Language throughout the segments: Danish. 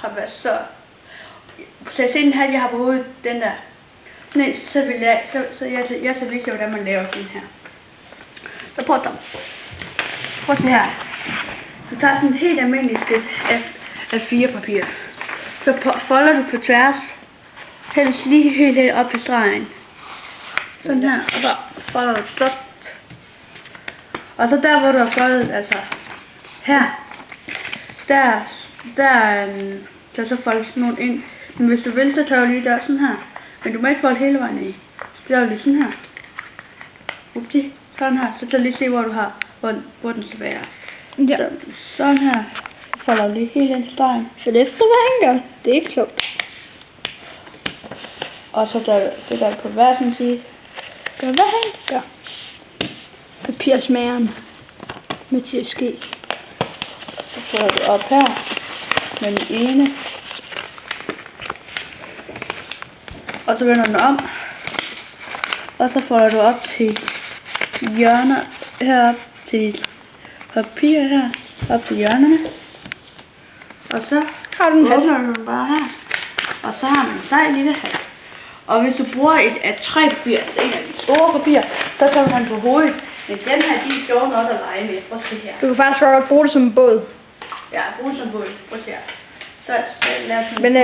har været så se den her, jeg har på hovedet, den der. Nej, så vil jeg, jeg så vise hvordan man laver den her. Så prøv at se her. Du tager sådan et helt almindeligt sæt af 4 papir. Så folder du på tværs, helst lige helt op til stregen. Sådan her, og så folder du stop. Og så der hvor du har foldet, altså her, der så folder sådan nogle ind. Men hvis du vil, så tager du lige der sådan her. Men du må ikke folde hele vejen i. Så laver du lige sådan her. Upti, sådan her. Så tager lige se hvor du har, hvor den skal være. Ja. Så, sådan her. Så folder du lige helt ind til stregen. Så det er efter hvad han gør. Det er ikke klogt. Og så det der på hver sin side. Gør hvad han gør. Papirsmageren. Mathias G. Så folder du op her. Med den ene. Og så vender den om. Og så folder du op til hjørner herop til papir her. Op til hjørnerne. Og så har du den åbner du den bare her. Og så har man en sej lille hat. Og hvis du bruger et A3-papir, altså en af de store papirer, så tager du den på hovedet. Men den her, de er sjove nok at lege med. Prøv at se her. Du kan faktisk godt bruge det som en båd. Ja, brug det som båd. Prøv at se her. Så lad os Men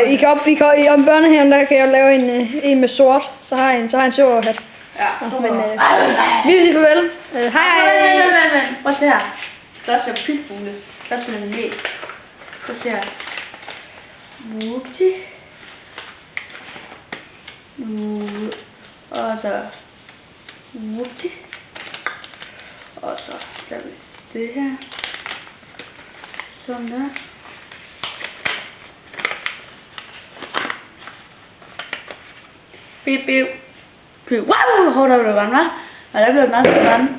I om børnehaven, der kan jeg lave en med sort. Så har jeg en sjov hat. Ja, men vi vil sige farvel. Hej. Prøv at se her. Der er så pytfugle. Der er sådan en læg. Prøv at se her. Whoopty. Og så whoopty. Og så laver vi det her. Sådan der. Bip bip. Wow, hold da, det var varmt, hva'? Og der blev meget varmt.